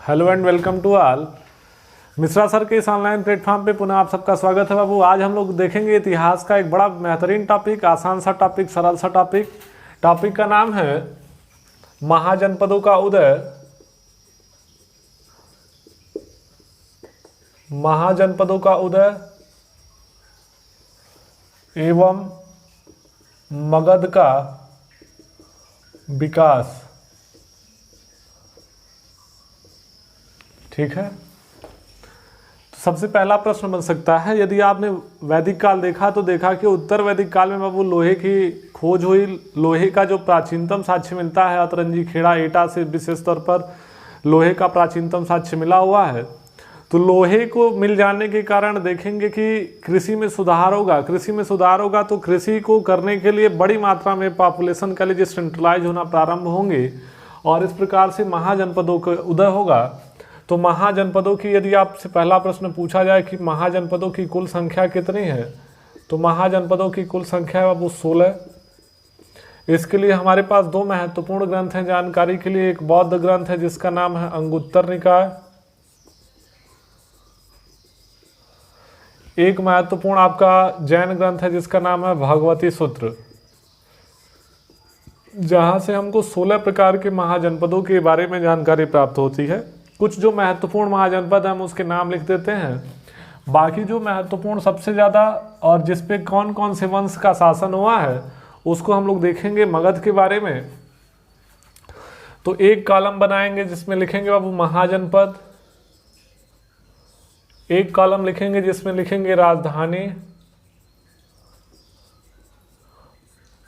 Hello and welcome to all. Mishra sir के इस online platform पे पुनः आप सबका स्वागत है बाबू। आज हम लोग देखेंगे इतिहास का एक बड़ा बेहतरीन टॉपिक, आसान सा टॉपिक, सरल सा टॉपिक। टॉपिक का नाम है महाजनपदों का उदय। महाजनपदों का उदय एवं मगध का विकास। ठीक है, तो सबसे पहला प्रश्न बन सकता है, यदि आपने वैदिक काल देखा तो देखा कि उत्तर वैदिक काल में बाबू लोहे की खोज हुई। लोहे का जो प्राचीनतम साक्ष्य मिलता है अतरंजी खेड़ा एटा से विशेष तौर पर लोहे का प्राचीनतम साक्ष्य मिला हुआ है। तो लोहे को मिल जाने के कारण देखेंगे कि कृषि में सुधार होगा। कृषि में सुधार होगा तो कृषि को करने के लिए बड़ी मात्रा में पॉपुलेशन के लिए सेंट्रलाइज होना प्रारंभ होंगे और इस प्रकार से महाजनपदों का उदय होगा। तो महाजनपदों की यदि आपसे पहला प्रश्न पूछा जाए कि महाजनपदों की कुल संख्या कितनी है, तो महाजनपदों की कुल संख्या है बाबू 16। इसके लिए हमारे पास दो महत्वपूर्ण ग्रंथ हैं जानकारी के लिए। एक बौद्ध ग्रंथ है जिसका नाम है अंगुत्तर निकाय, एक महत्वपूर्ण आपका जैन ग्रंथ है जिसका नाम है भगवती सूत्र, जहां से हमको 16 प्रकार के महाजनपदों के बारे में जानकारी प्राप्त होती है। कुछ जो महत्वपूर्ण महाजनपद हम उसके नाम लिख देते हैं, बाकी जो महत्वपूर्ण सबसे ज़्यादा और जिस पे कौन कौन से वंश का शासन हुआ है उसको हम लोग देखेंगे मगध के बारे में। तो एक कॉलम बनाएंगे जिसमें लिखेंगे बाबू महाजनपद, एक कॉलम लिखेंगे जिसमें लिखेंगे राजधानी,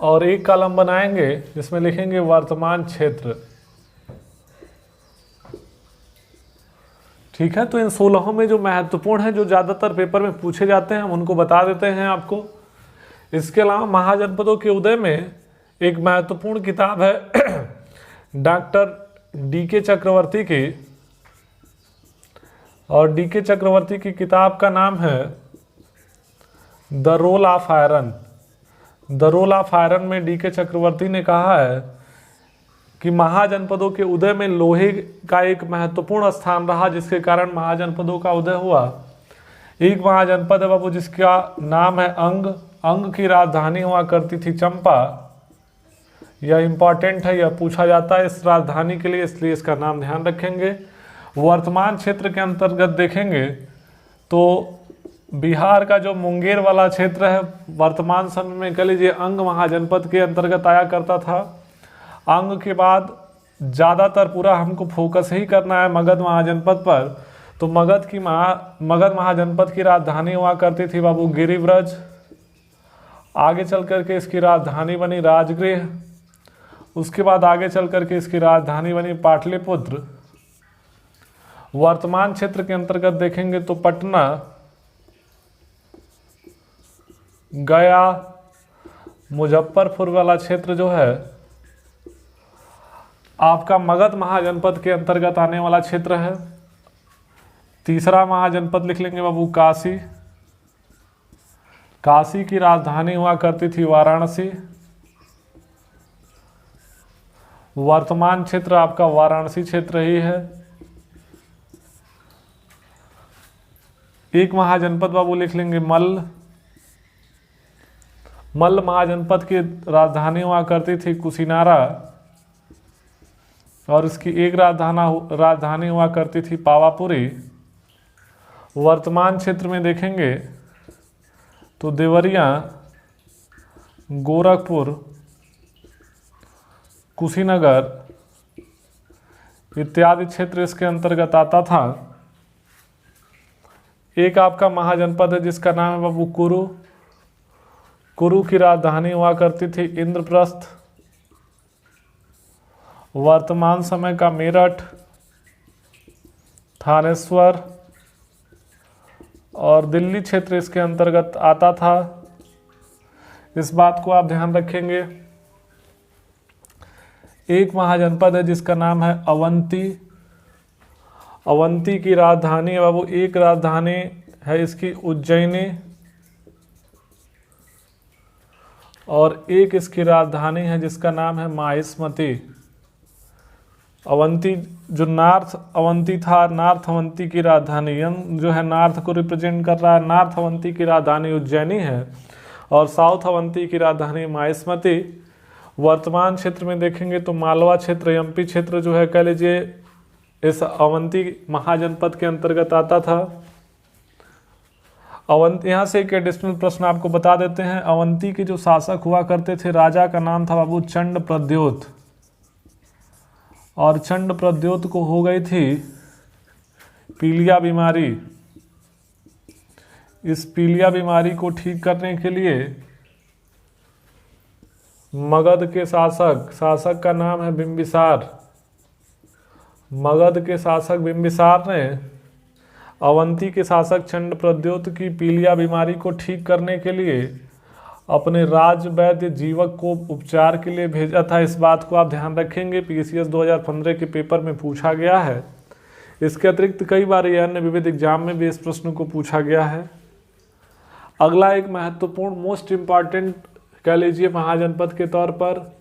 और एक कॉलम बनाएंगे जिसमें लिखेंगे वर्तमान क्षेत्र। ठीक है, तो इन 16 में जो महत्वपूर्ण है, जो ज़्यादातर पेपर में पूछे जाते हैं, हम उनको बता देते हैं आपको। इसके अलावा महाजनपदों के उदय में एक महत्वपूर्ण किताब है डॉक्टर डी.के. चक्रवर्ती की, और डी.के. चक्रवर्ती की किताब का नाम है the role of iron. The role of iron में डी.के. चक्रवर्ती ने कहा है कि महाजनपदों के उदय में लोहे का एक महत्वपूर्ण स्थान रहा, जिसके कारण महाजनपदों का उदय हुआ। एक महाजनपद है बाबू जिसका नाम है अंग। अंग की राजधानी हुआ करती थी चंपा। यह इंपॉर्टेंट है, यह पूछा जाता है इस राजधानी के लिए, इसलिए इसका नाम ध्यान रखेंगे। वर्तमान क्षेत्र के अंतर्गत देखेंगे तो बिहार का जो मुंगेर वाला क्षेत्र है वर्तमान समय में कह लीजिए अंग महाजनपद के अंतर्गत आया करता था। अंग के बाद ज़्यादातर पूरा हमको फोकस ही करना है मगध महाजनपद पर। तो मगध महाजनपद की राजधानी हुआ करती थी बाबू गिरिव्रज। आगे चल करके इसकी राजधानी बनी राजगृह। उसके बाद आगे चल करके इसकी राजधानी बनी पाटलिपुत्र। वर्तमान क्षेत्र के अंतर्गत देखेंगे तो पटना, गया, मुजफ्फरपुर वाला क्षेत्र जो है आपका मगध महाजनपद के अंतर्गत आने वाला क्षेत्र है। तीसरा महाजनपद लिख लेंगे बाबू काशी। काशी की राजधानी हुआ करती थी वाराणसी। वर्तमान क्षेत्र आपका वाराणसी क्षेत्र ही है। एक महाजनपद बाबू लिख लेंगे मल्ल। मल्ल महाजनपद की राजधानी हुआ करती थी कुशीनारा, और इसकी एक राजधानी हुआ करती थी पावापुरी। वर्तमान क्षेत्र में देखेंगे तो देवरिया, गोरखपुर, कुशीनगर इत्यादि क्षेत्र इसके अंतर्गत आता था। एक आपका महाजनपद है जिसका नाम है बाबू कुरु। कुरु की राजधानी हुआ करती थी इंद्रप्रस्थ। वर्तमान समय का मेरठ, थानेश्वर और दिल्ली क्षेत्र इसके अंतर्गत आता था। इस बात को आप ध्यान रखेंगे। एक महाजनपद है जिसका नाम है अवंती। अवंती की राजधानी है बाबू, एक राजधानी है इसकी उज्जैनी, और एक इसकी राजधानी है जिसका नाम है माहिष्मती। अवंती जो नॉर्थ अवंती था, नॉर्थ अवंती की राजधानी जो है नॉर्थ को रिप्रेजेंट कर रहा है। नॉर्थ अवंती की राजधानी उज्जैनी है और साउथ अवंती की राजधानी माहिष्मती। वर्तमान क्षेत्र में देखेंगे तो मालवा क्षेत्र, एमपी क्षेत्र जो है कह लीजिए इस अवंती महाजनपद के अंतर्गत आता था। अवंती, यहाँ से एक एडिशनल प्रश्न आपको बता देते हैं। अवंती के जो शासक हुआ करते थे, राजा का नाम था बाबू चंड प्रद्योत, और चंड प्रद्योत को हो गई थी पीलिया बीमारी। इस पीलिया बीमारी को ठीक करने के लिए मगध के शासक का नाम है बिंबिसार। मगध के शासक बिंबिसार ने अवंती के शासक चंड प्रद्योत की पीलिया बीमारी को ठीक करने के लिए अपने राज वैद्य जीवक को उपचार के लिए भेजा था। इस बात को आप ध्यान रखेंगे, पीसीएस 2015 के पेपर में पूछा गया है। इसके अतिरिक्त कई बार ये अन्य विविध एग्जाम में भी इस प्रश्न को पूछा गया है। अगला एक महत्वपूर्ण मोस्ट इम्पॉर्टेंट कह लीजिए महाजनपद के तौर पर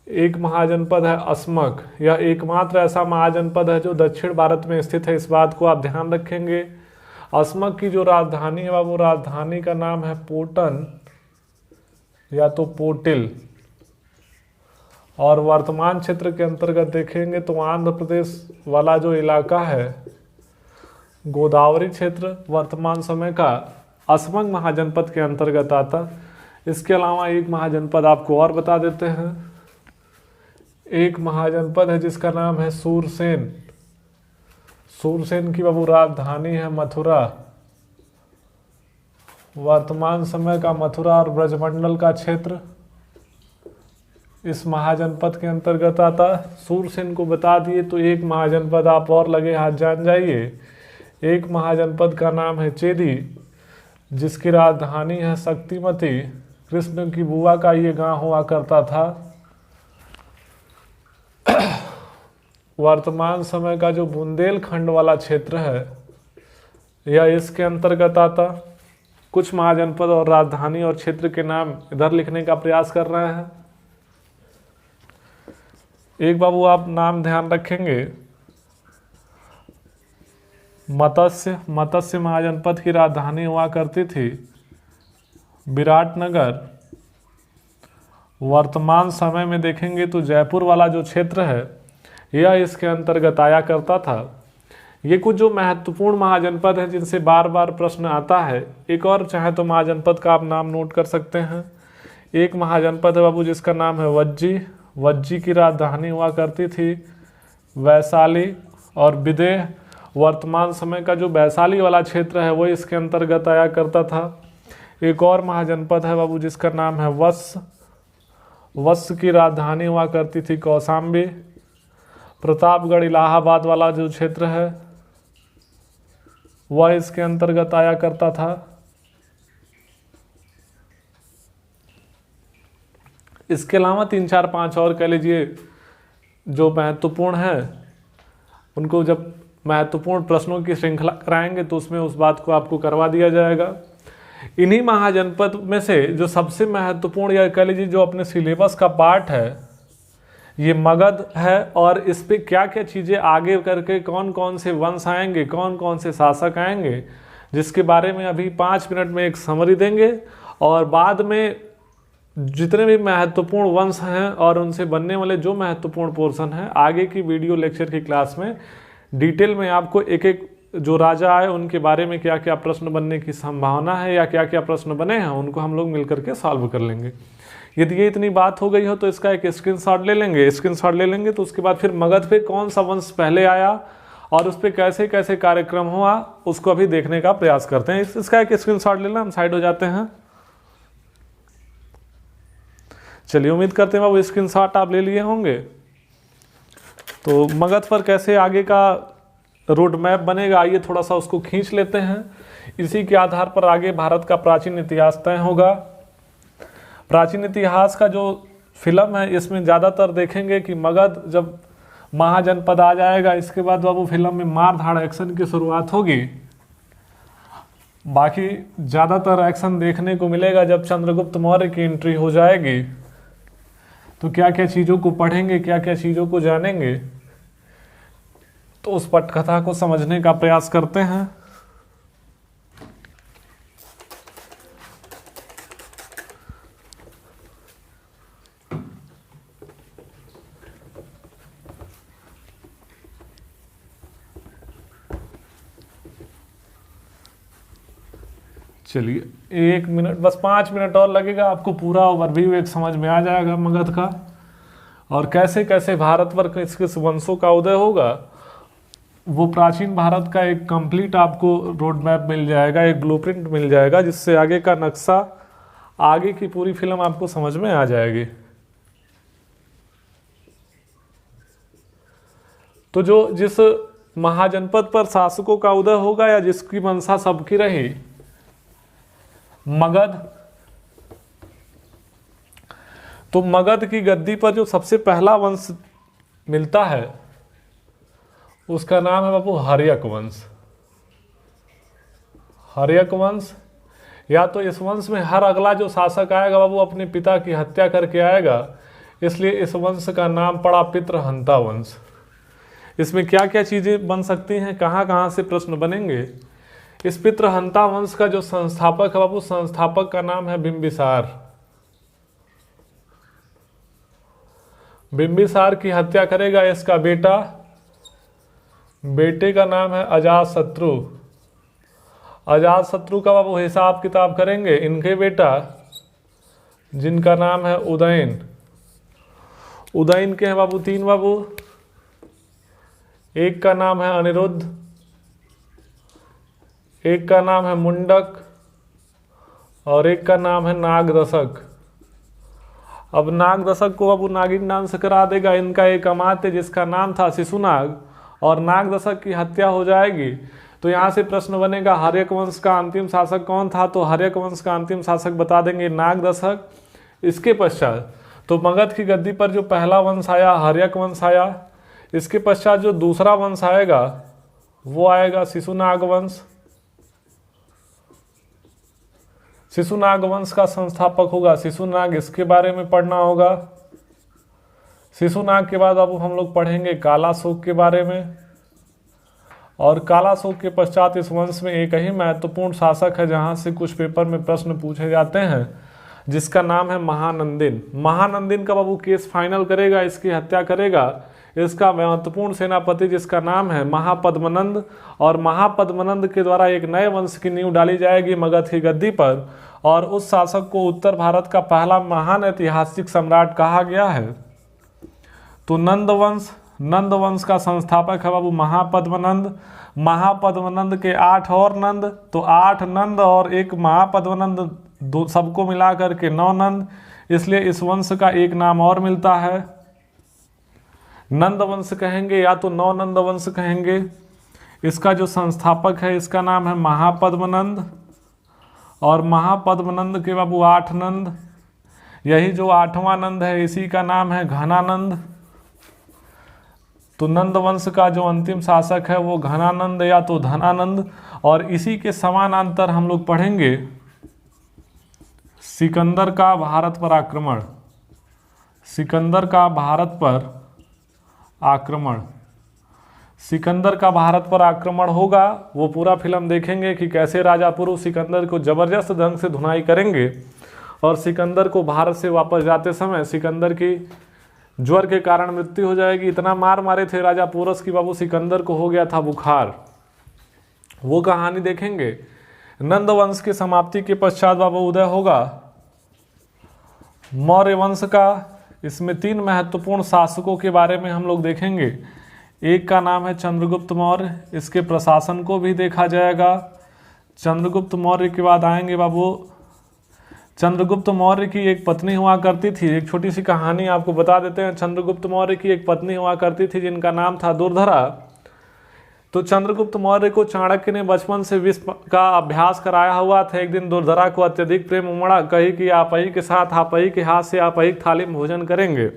एक महाजनपद है अस्मक। यह एकमात्र ऐसा महाजनपद है जो दक्षिण भारत में स्थित है। इस बात को आप ध्यान रखेंगे। अस्मक की जो राजधानी है वो राजधानी का नाम है पोटन या तो पोटिल। और वर्तमान क्षेत्र के अंतर्गत देखेंगे तो आंध्र प्रदेश वाला जो इलाका है गोदावरी क्षेत्र वर्तमान समय का अस्मक महाजनपद के अंतर्गत आता। इसके अलावा एक महाजनपद आपको और बता देते हैं। एक महाजनपद है जिसका नाम है सूरसेन। सूरसेन की बाबू राजधानी है मथुरा। वर्तमान समय का मथुरा और ब्रजमंडल का क्षेत्र इस महाजनपद के अंतर्गत आता। सूरसेन को बता दिए तो एक महाजनपद आप और लगे हाथ जान जाइए। एक महाजनपद का नाम है चेदी, जिसकी राजधानी है शक्तिमती। कृष्ण की बुआ का ये गांव हुआ करता था। वर्तमान समय का जो बुंदेलखंड वाला क्षेत्र है यह इसके अंतर्गत आता। कुछ महाजनपद और राजधानी और क्षेत्र के नाम इधर लिखने का प्रयास कर रहे हैं। एक बाबू आप नाम ध्यान रखेंगे, मत्स्य महाजनपद की राजधानी हुआ करती थी विराटनगर। वर्तमान समय में देखेंगे तो जयपुर वाला जो क्षेत्र है यह इसके अंतर्गत आया करता था। ये कुछ जो महत्वपूर्ण महाजनपद हैं जिनसे बार बार प्रश्न आता है। एक और चाहे तो महाजनपद का आप नाम नोट कर सकते हैं। एक महाजनपद है बाबू जिसका नाम है वज्जी। वज्जी की राजधानी हुआ करती थी वैशाली और विदेह। वर्तमान समय का जो वैशाली वाला क्षेत्र है वो इसके अंतर्गत आया करता था। एक और महाजनपद है बाबू जिसका नाम है वत्स। वत्स की राजधानी हुआ करती थी कौशाम्बी। प्रतापगढ़ इलाहाबाद वाला जो क्षेत्र है वह इसके अंतर्गत आया करता था। इसके अलावा 3 4 5 और कह लीजिए जो महत्वपूर्ण है उनको जब महत्वपूर्ण प्रश्नों की श्रृंखला कराएंगे तो उसमें उस बात को आपको करवा दिया जाएगा। इन्हीं महाजनपद में से जो सबसे महत्वपूर्ण या कह लीजिए जो अपने सिलेबस का पार्ट है ये मगध है। और इस पे क्या क्या चीज़ें आगे करके कौन कौन से वंश आएंगे, कौन कौन से शासक आएंगे, जिसके बारे में अभी 5 मिनट में एक समरी देंगे। और बाद में जितने भी महत्वपूर्ण वंश हैं और उनसे बनने वाले जो महत्वपूर्ण पोर्शन हैं आगे की वीडियो लेक्चर की क्लास में डिटेल में आपको एक एक जो राजा आए उनके बारे में क्या क्या प्रश्न बनने की संभावना है या क्या क्या प्रश्न बने हैं उनको हम लोग मिलकर के सॉल्व कर लेंगे। यदि ये इतनी बात हो गई हो तो इसका एक स्क्रीनशॉट ले लेंगे। स्क्रीनशॉट ले लेंगे तो उसके बाद फिर मगध पे कौन सा वंश पहले आया और उस पर कैसे कैसे कार्यक्रम हुआ उसको अभी देखने का प्रयास करते हैं। इसका एक स्क्रीनशॉट लेना, हम साइड हो जाते हैं। चलिए उम्मीद करते हैं वो स्क्रीनशॉट आप ले लिए होंगे। तो मगध पर कैसे आगे का रोड मैप बनेगा आइए थोड़ा सा उसको खींच लेते हैं। इसी के आधार पर आगे भारत का प्राचीन इतिहास तय होगा। प्राचीन इतिहास का जो फिल्म है इसमें ज़्यादातर देखेंगे कि मगध जब महाजनपद आ जाएगा इसके बाद वो फिल्म में मार धाड़ एक्शन की शुरुआत होगी। बाकी ज़्यादातर एक्शन देखने को मिलेगा जब चंद्रगुप्त मौर्य की एंट्री हो जाएगी। तो क्या क्या चीज़ों को पढ़ेंगे, क्या क्या चीज़ों को जानेंगे, तो उस पटकथा को समझने का प्रयास करते हैं। चलिए 1 मिनट, बस 5 मिनट और लगेगा, आपको पूरा ओवरव्यू एक समझ में आ जाएगा मगध का, और कैसे कैसे भारत पर किस किस वंशों का उदय होगा, वो प्राचीन भारत का एक कंप्लीट आपको रोड मैप मिल जाएगा, एक ब्लूप्रिंट मिल जाएगा, जिससे आगे का नक्शा, आगे की पूरी फिल्म आपको समझ में आ जाएगी। तो जो जिस महाजनपद पर शासकों का उदय होगा या जिसकी मंशा सबकी रही, मगध, तो मगध की गद्दी पर जो सबसे पहला वंश मिलता है उसका नाम है बाबू हर्यक वंश। हर्यक वंश, या तो इस वंश में हर अगला जो शासक आएगा बाबू अपने पिता की हत्या करके आएगा, इसलिए इस वंश का नाम पड़ा पितृहंता वंश। इसमें क्या क्या चीजें बन सकती हैं, कहाँ कहाँ से प्रश्न बनेंगे। इस पितृहंता वंश का जो संस्थापक है बाबू, संस्थापक का नाम है बिंबिसार। बिंबिसार की हत्या करेगा इसका बेटा, बेटे का नाम है अजातशत्रु। अजातशत्रु का बाबू हिसाब किताब करेंगे, इनके बेटा जिनका नाम है उदयन। उदयन के हैं बाबू 3 बाबू, एक का नाम है अनिरुद्ध, एक का नाम है मुंडक, और एक का नाम है नागदशक। अब नागदशक को बाबू नागिन नाम से करा देगा, इनका एक अमात्य जिसका नाम था शिशुनाग, और नागदशक की हत्या हो जाएगी। तो यहाँ से प्रश्न बनेगा हर्यक वंश का अंतिम शासक कौन था, तो हर्यक वंश का अंतिम शासक बता देंगे नागदशक। इसके पश्चात तो मगध की गद्दी पर जो पहला वंश आया हर्यक वंश आया, इसके पश्चात जो दूसरा वंश आएगा वो आएगा शिशुनाग वंश। शिशुनाग वंश का संस्थापक होगा शिशुनाग, इसके बारे में पढ़ना होगा। शिशुनाग के बाद अब हम लोग पढ़ेंगे कालाशोक के बारे में, और कालाशोक के पश्चात इस वंश में एक ही महत्वपूर्ण शासक है जहां से कुछ पेपर में प्रश्न पूछे जाते हैं, जिसका नाम है महानंदिन। महानंदिन का बाबू केस फाइनल करेगा, इसकी हत्या करेगा इसका महत्वपूर्ण सेनापति जिसका नाम है महापद्मनंद, और महापद्मनंद के द्वारा एक नए वंश की नींव डाली जाएगी मगध की गद्दी पर, और उस शासक को उत्तर भारत का पहला महान ऐतिहासिक सम्राट कहा गया है। तो नंदवंश, नंदवंश का संस्थापक है बाबू महापद्मनंद। महापद्मनंद के 8 और नंद, तो 8 नंद और एक महापद्मनंद, सबको मिलाकर के 9 नंद, इसलिए इस वंश का एक नाम और मिलता है, नंद वंश कहेंगे या तो 9 नंद वंश कहेंगे। इसका जो संस्थापक है इसका नाम है महापद्मनंद, और महापद्मनंद के बाबू 8 नंद, यही जो 8वां नंद है इसी का नाम है घनानंद। तो नंद वंश का जो अंतिम शासक है वो घनानंद या तो धनानंद, और इसी के समानांतर हम लोग पढ़ेंगे सिकंदर का भारत पर आक्रमण। सिकंदर का भारत पर आक्रमण, सिकंदर का भारत पर आक्रमण होगा, वो पूरा फिल्म देखेंगे कि कैसे राजा पुरु सिकंदर को जबरदस्त ढंग से धुनाई करेंगे, और सिकंदर को भारत से वापस जाते समय सिकंदर की ज्वर के कारण मृत्यु हो जाएगी। इतना मार मारे थे राजा पोरस की बाबू सिकंदर को हो गया था बुखार, वो कहानी देखेंगे। नंद वंश की समाप्ति के पश्चात बाबू उदय होगा मौर्य वंश का। इसमें 3 महत्वपूर्ण शासकों के बारे में हम लोग देखेंगे। एक का नाम है चंद्रगुप्त मौर्य, इसके प्रशासन को भी देखा जाएगा। चंद्रगुप्त मौर्य के बाद आएंगे बाबू, चंद्रगुप्त मौर्य की एक पत्नी हुआ करती थी, एक छोटी सी कहानी आपको बता देते हैं। चंद्रगुप्त मौर्य की एक पत्नी हुआ करती थी जिनका नाम था दुर्धरा। तो चंद्रगुप्त मौर्य को चाणक्य ने बचपन से विष का अभ्यास कराया हुआ था। एक दिन दुर्धरा को अत्यधिक प्रेम उमड़ा, कही कि आप ही के साथ, आप ही के हाथ से आप ही थाली में भोजन करेंगे।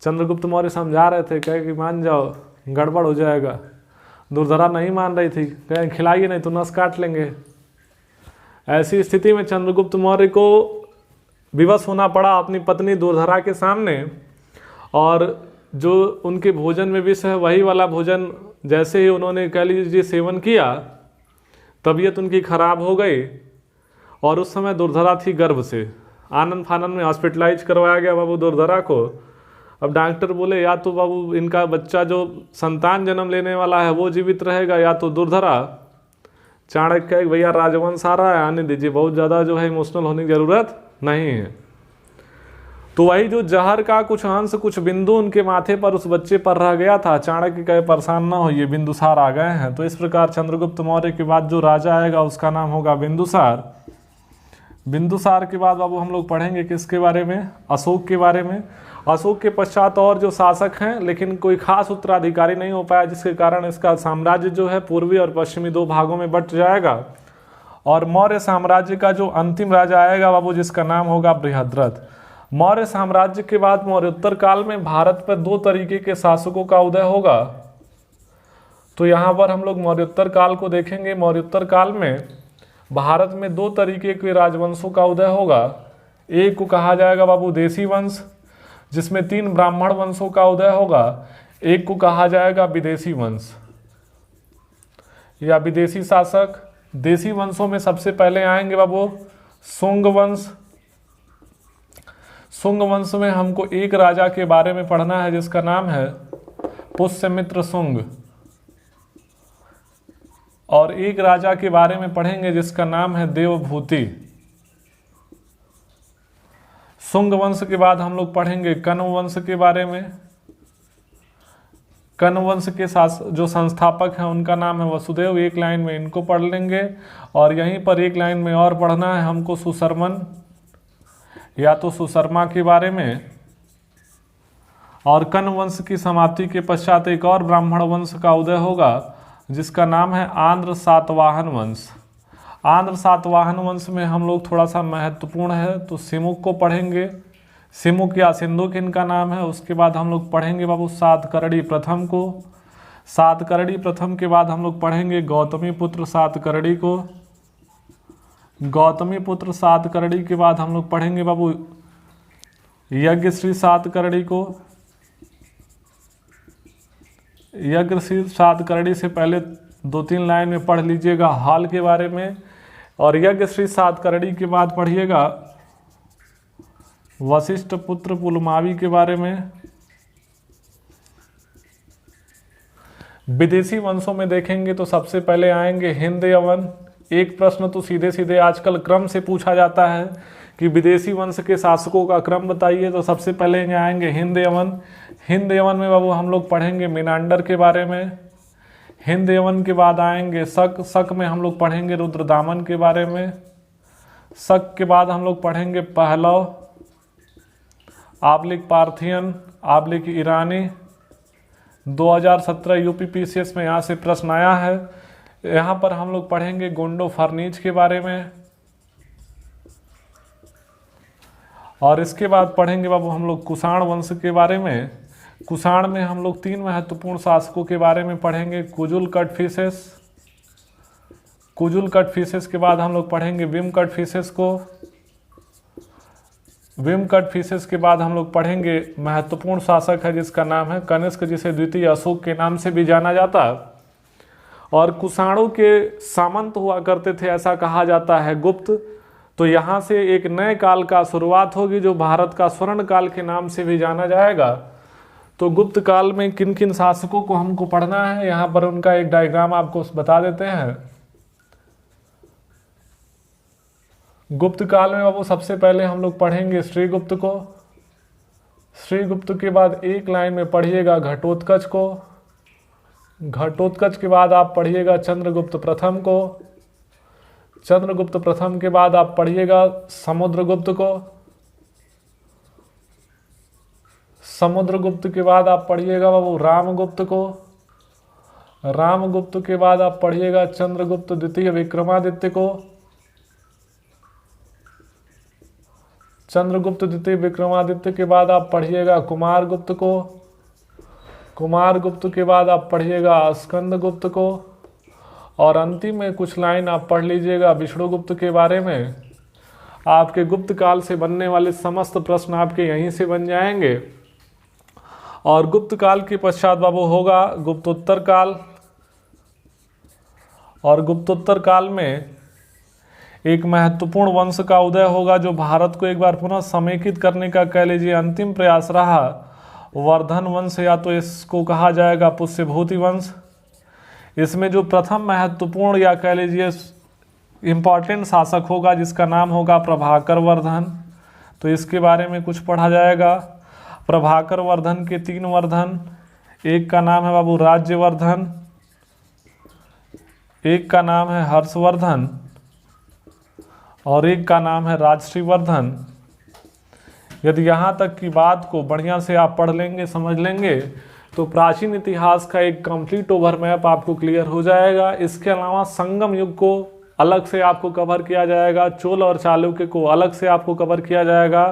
चंद्रगुप्त मौर्य समझा रहे थे, कहे कि मान जाओ गड़बड़ हो जाएगा। दुर्धरा नहीं मान रही थी, कहे खिलाइए नहीं तो नस काट लेंगे। ऐसी स्थिति में चंद्रगुप्त मौर्य को विवश होना पड़ा अपनी पत्नी दुर्धरा के सामने, और जो उनके भोजन में विष है वही वाला भोजन जैसे ही उन्होंने कह लीजिए सेवन किया, तबीयत उनकी खराब हो गई और उस समय दुर्धरा थी गर्भ से। आनंद फानंद में हॉस्पिटलाइज करवाया गया बाबू दुर्धरा को। अब डॉक्टर बोले या तो बाबू इनका बच्चा जो संतान जन्म लेने वाला है वो जीवित रहेगा या तो दुर्धरा। चाणक्य कहे भैया राजवंश आ रहा है, आने दीजिए, बहुत ज़्यादा जो है इमोशनल होने की ज़रूरत नहीं है। तो वही जो जहर का कुछ अंश कुछ बिंदु उनके माथे पर उस बच्चे पर रह गया था। चाणक्य कहे परेशान ना होइए, बिंदुसार आ गए हैं। तो इस प्रकार चंद्रगुप्त मौर्य के बाद जो राजा आएगा उसका नाम होगा बिंदुसार। बिंदुसार के बाद बाबू हम लोग पढ़ेंगे किसके बारे में? अशोक के बारे में। अशोक के पश्चात और जो शासक हैं, लेकिन कोई खास उत्तराधिकारी नहीं हो पाया, जिसके कारण इसका साम्राज्य जो है पूर्वी और पश्चिमी दो भागों में बंट जाएगा। और मौर्य साम्राज्य का जो अंतिम राजा आएगा बाबू, जिसका नाम होगा बृहद्रथ। मौर्य साम्राज्य के बाद मौर्योत्तर काल में भारत पर दो तरीके के शासकों का उदय होगा। तो यहाँ पर हम लोग मौर्योत्तर काल को देखेंगे। मौर्योत्तर काल में भारत में दो तरीके के राजवंशों का उदय होगा। एक को कहा जाएगा बाबू देशी वंश, जिसमें 3 ब्राह्मण वंशों का उदय होगा। एक को कहा जाएगा विदेशी वंश या विदेशी शासक। देशी वंशों में सबसे पहले आएंगे बाबू शुंग वंश। शुंग वंश में हमको एक राजा के बारे में पढ़ना है जिसका नाम है पुष्यमित्र शुंग, और एक राजा के बारे में पढ़ेंगे जिसका नाम है देवभूति। शुंग वंश के बाद हम लोग पढ़ेंगे कण्व वंश के बारे में। कण्व वंश के जो संस्थापक हैं उनका नाम है वसुदेव। एक लाइन में इनको पढ़ लेंगे और यहीं पर एक लाइन में और पढ़ना है हमको सुशर्मन या तो सुशर्मा के बारे में। और कण्व वंश की समाप्ति के पश्चात एक और ब्राह्मण वंश का उदय होगा जिसका नाम है आंध्र सातवाहन वंश। आंध्र सातवाहन वंश में हम लोग थोड़ा सा महत्वपूर्ण है तो सिमुक को पढ़ेंगे। सिमुक या सिंधुक इनका नाम है। उसके बाद हम लोग पढ़ेंगे बाबू सातकर्णी प्रथम को। सातकर्णी प्रथम के बाद हम लोग पढ़ेंगे गौतमी पुत्र सातकर्णी को। गौतमी पुत्र सातकर्णी के बाद हम लोग पढ़ेंगे बाबू यज्ञश्री सातकर्णी को। यज्ञश्री सातकर्णी से पहले 2-3 लाइन में पढ़ लीजिएगा हाल के बारे में, और यज्ञश्री सातकर्णी के बाद पढ़िएगा वशिष्ठ पुत्र पुलमावी के बारे में। विदेशी वंशों में देखेंगे तो सबसे पहले आएंगे हिंद यवन। एक प्रश्न तो सीधे सीधे आजकल क्रम से पूछा जाता है कि विदेशी वंश के शासकों का क्रम बताइए, तो सबसे पहले आएंगे हिंद यवन। हिंद यवन में बाबू हम लोग पढ़ेंगे मिनांडर के बारे में। हिंद यवन के बाद आएंगे शक। शक में हम लोग पढ़ेंगे रुद्रदामन के बारे में। शक के बाद हम लोग पढ़ेंगे पहलव, आबलिक पार्थियन, आबलिक ईरानी। 2017 यूपीपीसीएस में यहाँ से प्रश्न आया है। यहाँ पर हम लोग पढ़ेंगे गोंडो फर्नीच के बारे में। और इसके बाद पढ़ेंगे बाबू हम लोग कुषाण वंश के बारे में। कुषाण में हम लोग 3 महत्वपूर्ण शासकों के बारे में पढ़ेंगे कुजुल कटफिसेस। कुजुल कटफिसेस के बाद हम लोग पढ़ेंगे विम कटफिसेस को। विम कटफिसेस के बाद हम लोग पढ़ेंगे महत्वपूर्ण शासक है जिसका नाम है कनिष्क, जिसे द्वितीय अशोक के नाम से भी जाना जाता है। और कुषाणों के सामंत हुआ करते थे, ऐसा कहा जाता है गुप्त। तो यहाँ से एक नए काल का शुरुआत होगी जो भारत का स्वर्ण काल के नाम से भी जाना जाएगा। तो गुप्त काल में किन किन शासकों को हमको पढ़ना है, यहाँ पर उनका एक डायग्राम आपको बता देते हैं। गुप्त काल में बाबू सबसे पहले हम लोग पढ़ेंगे श्रीगुप्त को। श्रीगुप्त के बाद एक लाइन में पढ़िएगा घटोत्कच को। घटोत्कच के बाद आप पढ़िएगा चंद्रगुप्त प्रथम को। चंद्रगुप्त प्रथम के बाद आप पढ़िएगा समुद्रगुप्त को। समुद्रगुप्त के बाद आप पढ़िएगा बाबू रामगुप्त को। रामगुप्त के बाद आप पढ़िएगा चंद्रगुप्त द्वितीय विक्रमादित्य को। चंद्रगुप्त द्वितीय विक्रमादित्य के बाद आप पढ़िएगा कुमारगुप्त को। कुमारगुप्त के बाद आप पढ़िएगा स्कंदगुप्त को। और अंतिम में कुछ लाइन आप पढ़ लीजिएगा विष्णुगुप्त के बारे में। आपके गुप्त काल से बनने वाले समस्त प्रश्न आपके यहीं से बन जाएंगे। और गुप्त काल के पश्चात बाबू होगा गुप्तोत्तर काल। और गुप्तोत्तर काल में एक महत्वपूर्ण वंश का उदय होगा जो भारत को एक बार पुनः समेकित करने का कह लीजिए अंतिम प्रयास रहा। वर्धन वंश या तो इसको कहा जाएगा पुष्यभूति वंश। इसमें जो प्रथम महत्वपूर्ण या कह लीजिए इम्पॉर्टेंट शासक होगा जिसका नाम होगा प्रभाकर वर्धन। तो इसके बारे में कुछ पढ़ा जाएगा। प्रभाकर वर्धन के 3 वर्धन, एक का नाम है बाबू राज्यवर्धन, एक का नाम है हर्षवर्धन और एक का नाम है राजश्रीवर्धन। यदि यहाँ तक की बात को बढ़िया से आप पढ़ लेंगे, समझ लेंगे, तो प्राचीन इतिहास का एक कंप्लीट ओवरमैप आपको क्लियर हो जाएगा। इसके अलावा संगम युग को अलग से आपको कवर किया जाएगा, चोल और चालुक्य को अलग से आपको कवर किया जाएगा,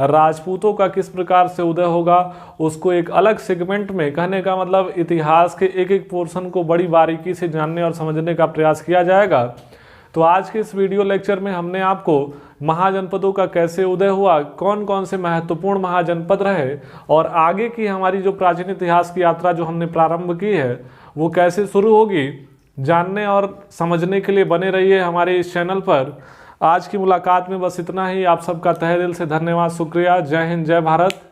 राजपूतों का किस प्रकार से उदय होगा उसको एक अलग सेगमेंट में, कहने का मतलब इतिहास के एक एक पोर्शन को बड़ी बारीकी से जानने और समझने का प्रयास किया जाएगा। तो आज के इस वीडियो लेक्चर में हमने आपको महाजनपदों का कैसे उदय हुआ, कौन कौन से महत्वपूर्ण महाजनपद रहे और आगे की हमारी जो प्राचीन इतिहास की यात्रा जो हमने प्रारंभ की है वो कैसे शुरू होगी, जानने और समझने के लिए बने रहिए हमारे इस चैनल पर। आज की मुलाकात में बस इतना ही। आप सबका तहे दिल से धन्यवाद, शुक्रिया। जय हिंद, जय भारत।